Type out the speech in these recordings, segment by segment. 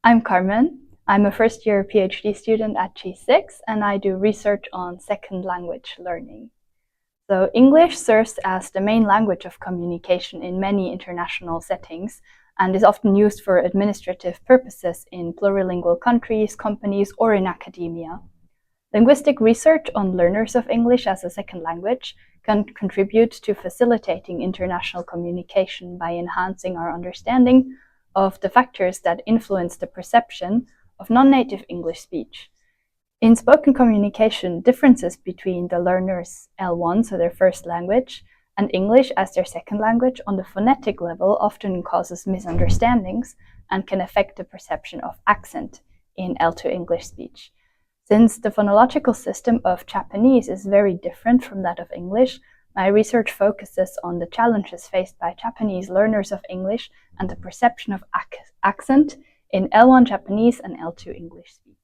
I'm Carmen. I'm a first-year PhD student at GSICCS, and I do research on second language learning. So English serves as the main language of communication in many international settings and is often used for administrative purposes in plurilingual countries, companies, or in academia. Linguistic research on learners of English as a second language can contribute to facilitating international communication by enhancing our understanding of the factors that influence the perception of non-native English speech. In spoken communication, differences between the learners L1, so their first language, and English as their second language on the phonetic level often causes misunderstandings and can affect the perception of accent in L2 English speech. Since the phonological system of Japanese is very different from that of English, my research focuses on the challenges faced by Japanese learners of English and the perception of accent in L1 Japanese and L2 English speech.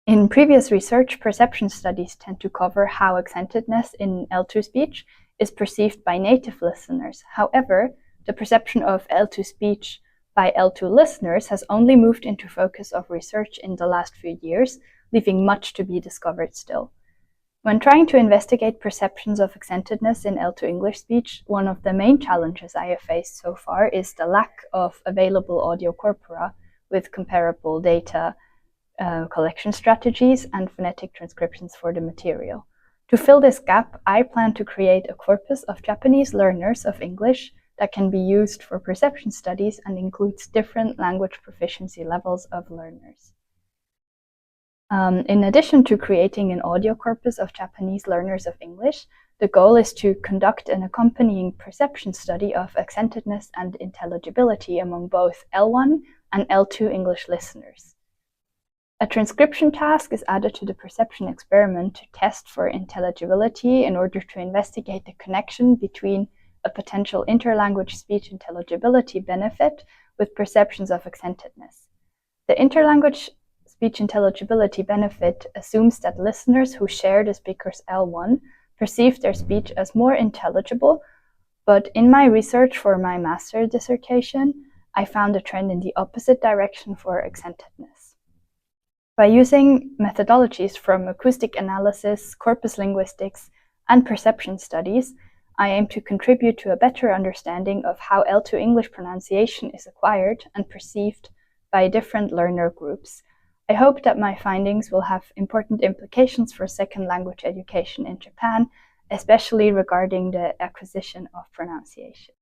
In previous research, perception studies tend to cover how accentedness in L2 speech is perceived by native listeners. However, the perception of L2 speech by L2 listeners has only moved into focus of research in the last few years, leaving much to be discovered still. When trying to investigate perceptions of accentedness in L2 English speech, one of the main challenges I have faced so far is the lack of available audio corpora with comparable data collection strategies and phonetic transcriptions for the material. To fill this gap, I plan to create a corpus of Japanese learners of English that can be used for perception studies and includes different language proficiency levels of learners. In addition to creating an audio corpus of Japanese learners of English, the goal is to conduct an accompanying perception study of accentedness and intelligibility among both L1 and L2 English listeners. A transcription task is added to the perception experiment to test for intelligibility in order to investigate the connection between a potential interlanguage speech intelligibility benefit with perceptions of accentedness. The interlanguage speech intelligibility benefit assumes that listeners who share the speaker's L1 perceive their speech as more intelligible, but in my research for my master's dissertation, I found a trend in the opposite direction for accentedness. By using methodologies from acoustic analysis, corpus linguistics, and perception studies, I aim to contribute to a better understanding of how L2 English pronunciation is acquired and perceived by different learner groups. I hope that my findings will have important implications for second language education in Japan, especially regarding the acquisition of pronunciation.